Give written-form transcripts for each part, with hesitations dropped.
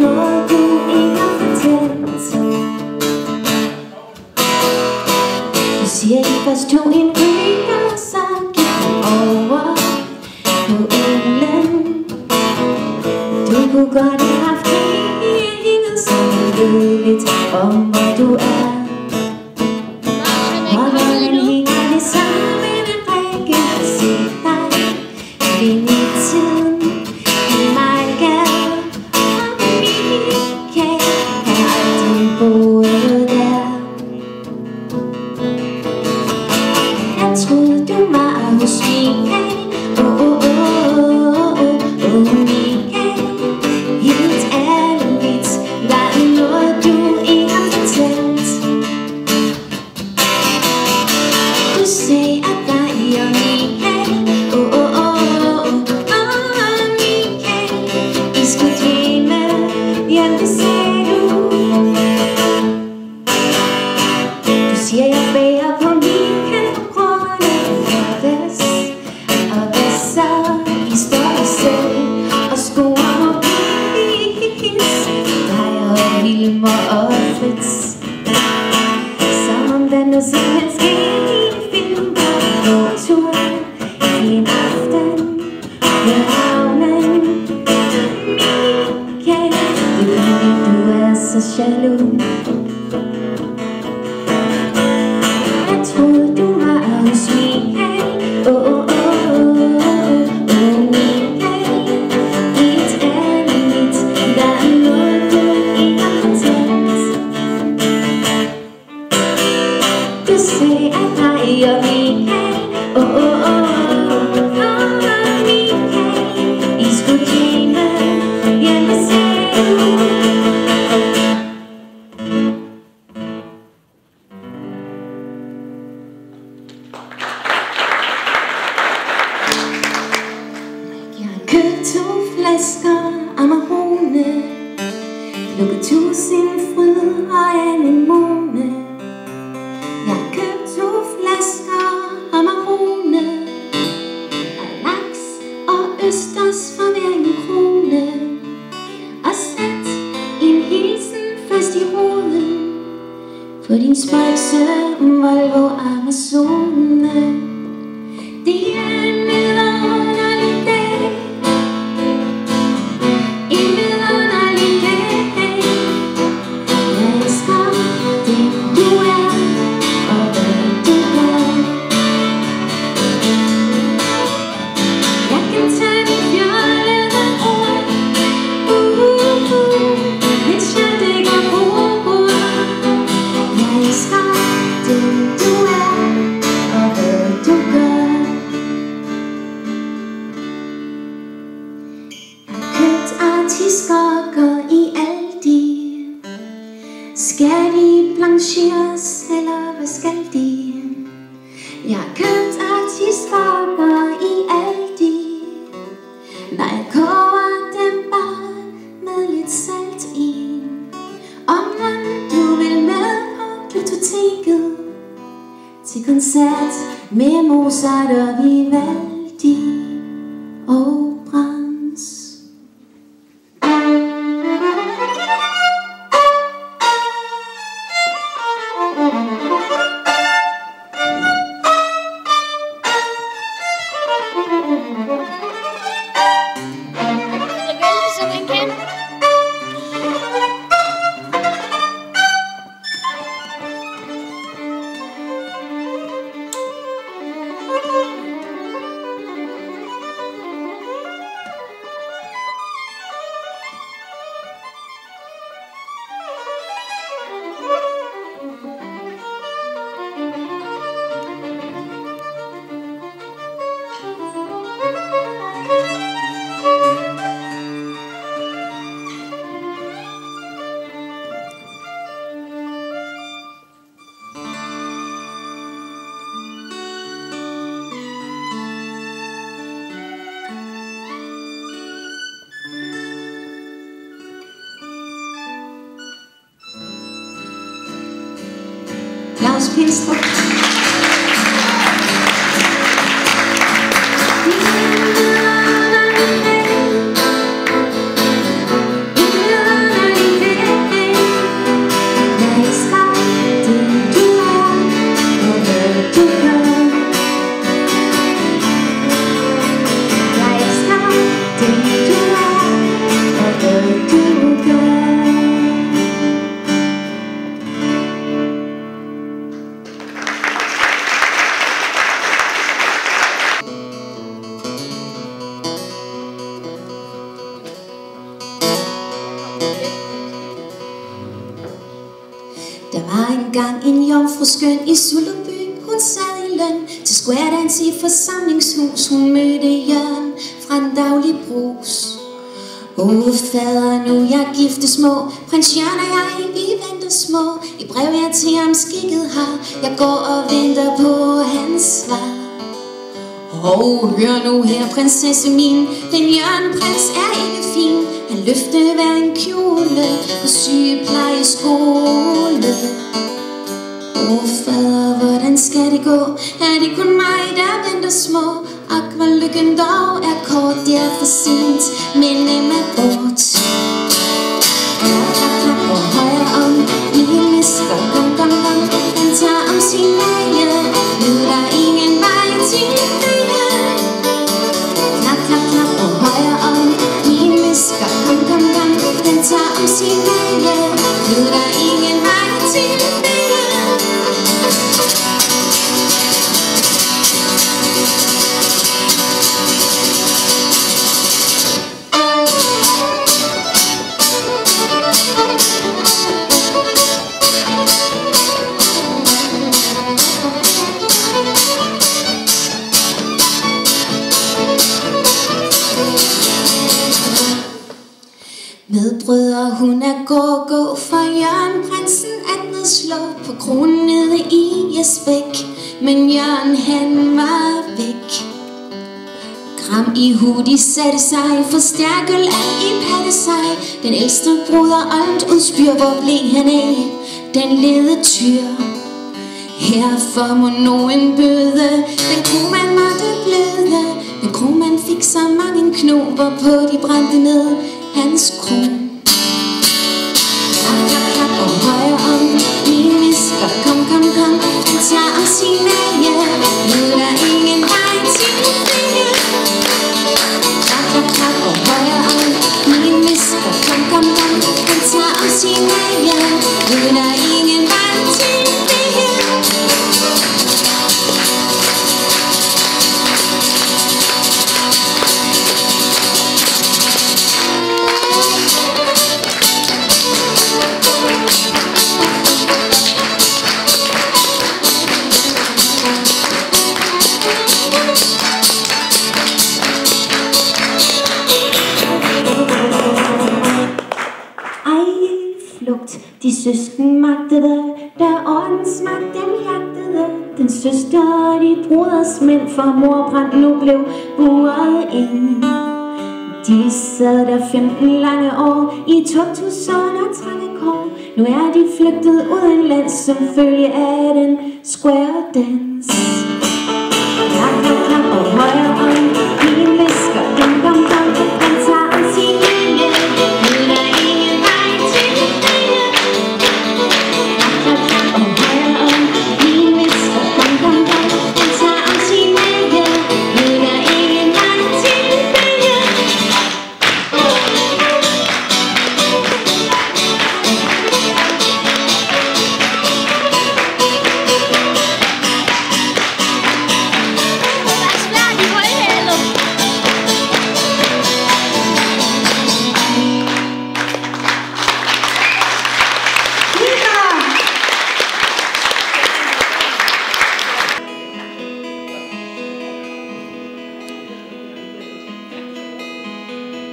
noget du ikke har fortalt. Du siger, I først tog en ryg, og så gik du over på en land. Du kunne godt have haft ringet, så du ved lidt om, hvor du er. Og hvordan hænger det sammen med en række at se dig ind i tiden? I mig gad og Michael har aldrig boet der. Jeg troede du var hos Michael, Michael. Helt ærligt, der er noget du ikke har fortalt. Du sagde at dig og Michael, Michael, I skulle hjemme, ja det sagde du. Du siger jeg bærer på Michael på grund af det. Og hvad så? I står selv og scorer på pis. Dig og Vilmer og Fritz. Som om der nu simpelthen skete i en film på tur en aften på havnen. Michael, det er fordi du er så jaloux. Jeg troede du var hos Michael, Michael. Helt ærligt, der er noget du ikke har fortalt. Du sagde at dig og Michael, Michael, I skulle hjemme, ja det sagde du. Jeg har købt 2 flasker Amarone, lukket 1000 fryd og anemone. Jeg har købt 2 flasker Amarone, og laks og østers for hver en krone, og sat en hilsen fast i roden på din spøjse Volvo Amazone. Det er en vidunderlig dag, en vidunderlig dag. Jeg elsker den du er og hvad du gør. Jeg kan tage de fjollede ord, hvis jeg dækker ord. Jeg elsker den du er og hvad du gør. Jeg har købt artiskokker i Aldi. Skal de blancheres, eller hvad skal de? Jeg har købt artiskokker i Aldi. Nej, jeg koger dem bare med lidt salt i. Om du vil med på Glyptoteket til koncert med Mozart og Vivaldi og Brahms. Claus Pilstrup. var engang en jomfru skøn i Sullerby. Hun sad i løn til square dance i forsamlingshus. Hun mødte Jørgen fra en daglig brus. Fader, nu jeg gifte små. Prins Jørgen og jeg, vi venter små. I brev jeg til ham skikket har. Jeg går og venter på hans svar. Hør nu her, prinsesse min. Den Jørgen prins er ikke fin. Han løfte hver en kjole på sygeplejeskole. Fader, hvordan skal det gå? Er det kun mig, der venter små? Ak, hvor lykken dog er kort. Det er for sent, men nem er bort. Klap, klap på højre om. Lille misker, kom, kom, kom. Han tager om sin mage. Nu er der ingen vej til frie. Klap, klap, klap på højre om. Lille misker, kom, kom, kom. Han tager om sin mage. Nu er der ingen vej til frie. Medbrødre, hun er gå for Jørgen prinsen at nedslå på kronen nede i Jesbæk. Men Jørgen han var væk. Kram i hoodie satte sig, forstærkel alt i patte sig. Den ældste broder Olmt udspyr, hvor blev han af den lede tyr. Herfor må nogen bøde, den kromand måtte bløde. Den kromand fik så mange knober på, de brændte ned hans kron. Klap, klap, klap og højre om. Min misker, kom, kom, kom. Han tager om sin mage. Nu er der ingen vej til frie. Klap, klap, klap og højre om. Min misker, kom, kom, kom. Han tager om sin mage. Nu er der ingen vej til frie. De søsken magtede, der ordensmagt dem jagtede. Den søster og de broders mænd, for morbrand nu blev buret ind. De sad der 15 lange år i tugthus under trange kår. Nu er de flygtet udenlands som følge af den square dance. Klap, klap, klap og højre om. Min visker, den kom, kom, han tager om sin linje. Nu er der ingen vej til det frie. Klap, klap og højre om. Min visker, kom, kom, kom, han tager om sin linje. Nu er der ingen vej til det frie.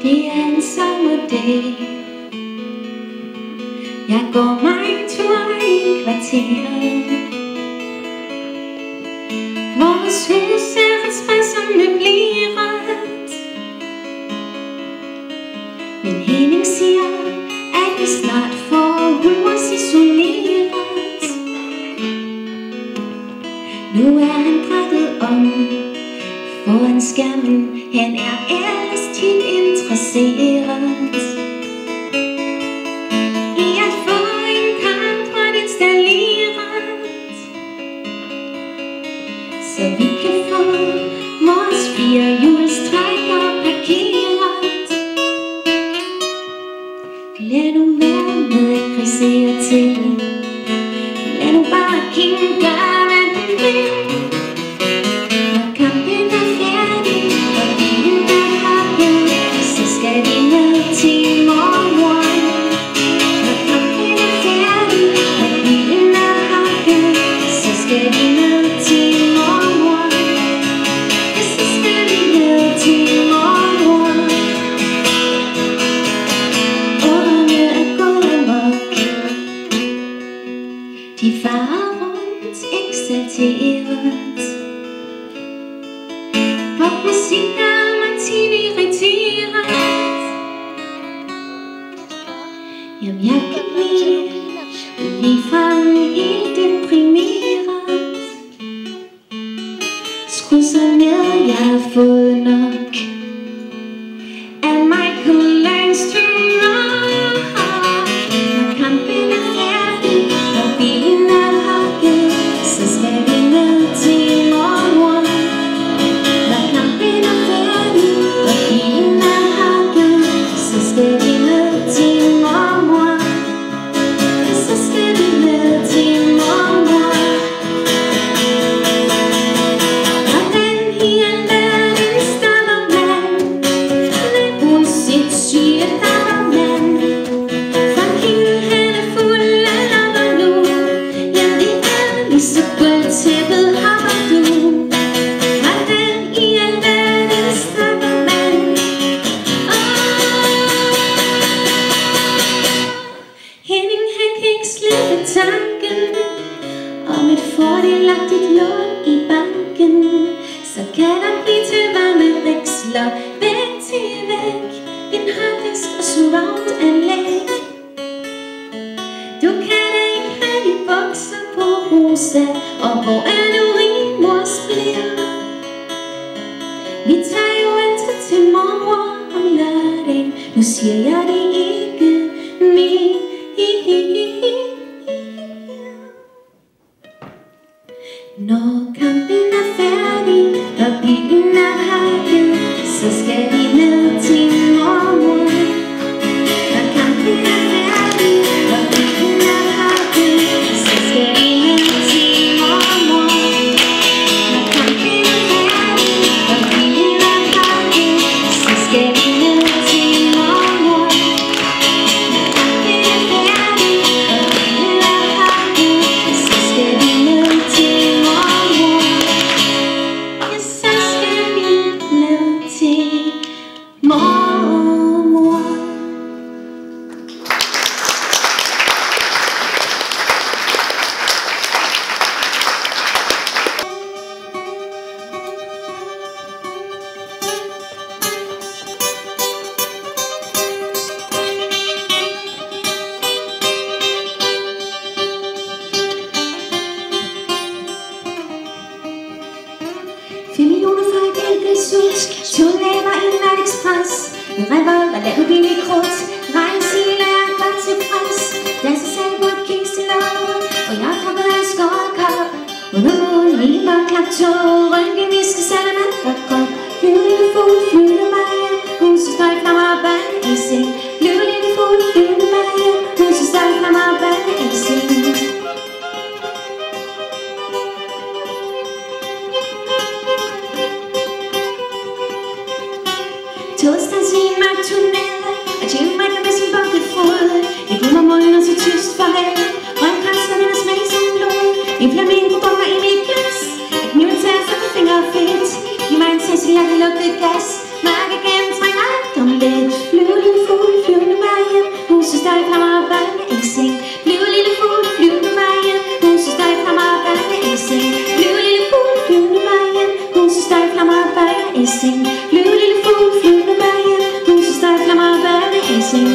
Det er en sommerdag. Jeg går mig en tur i kvarteret. Vores hus er et spred som møbleret. Men Henning siger, at vi snart får hus isoleret. Nu er han drættet om foran skærmen. Han er ellers tit interesseret i at få en carport installeret, så vi kan få vores 4-hjulstrækker parkeret. Lad nu være med at krisere til. Lad nu bare Kim gøre, hvad den vil. Når kampen er færdig og bilen er pakket, så skal vi ned til morgen. Når kampen er færdig og bilen er irriteret. Popmusik gør mig tit irriteret. Jamen jeg kan blive ligefrem helt deprimeret. Skru så ned, jeg har fået nok af Michael Learns to Rock. Når kampen er færdig og bilen er pakket, så skal vi ned til mormor. Når kampen er færdig og bilen er pakket, så skal vi ned til mormor. Så skal vi ned til mormor. Hvordan i alverden stopper man, når hun sindssyge dapper man? For hende han er fuld af lapper nu. Jamen det er lige så gulvtæppet hopper du. Hvordan i alverden stopper man? Henning han kan ikke slippe tanken om et fordelagtigt lån i banken. Så kan der blive til varme veksler væk til væk, en harddisk og surround-anlæg. Du kan da ikke have de bukser på rosa, og hvor er nu rimors bliver? Vi tager jo altid til mormor om lørdagen. Nu siger jeg det ikke mere. Når kampen er færdig og bilen er pakket, så skal vi ned til mormor. Når kampen er færdig og bilen er pakket, så skal vi ned til mormor. Når kampen er færdig og bilen er pakket, så skal vi ned til mormor. Når kampen er færdig og bilen er pakket, så skal vi ned til mormor. To laver en natexpress, en revolver, lavet billig krudt, rejseile er godt tilfreds, danser selv på et kingstilov, og jeg kommer af skårkop, under målen i mørk klaptog, rynke, viske, salamander, krop, flyvende fugl, flyvende veje, husets støj, flammer og børne i seng, flyvende fugl, flyvende veje, husets støj, flammer og børne i seng. Toasters i en mørk tunnel, og Jim Michael med sin bukkefod. Jeg glemmer munden og så tyst farvel, og en krans, der vender smag som blod. En flamingo bunker i mit glas, og kniven tager som fingerfedt. Giv mig en taste, jeg kan lugte gas, mørke gennem trænger alt om lidt. Flyv lille fugl, flyvende vej hjem, husets støj, flammer og børne i seng. Flyv lille fugl, flyvende vej hjem, husets støj, flammer og børne i seng. Flyv lille fugl, flyvende vej hjem, husets støj, flammer og børne i seng. Flyv lille fugl, flyvende vej hjem, husets støj, flammer og børne i seng.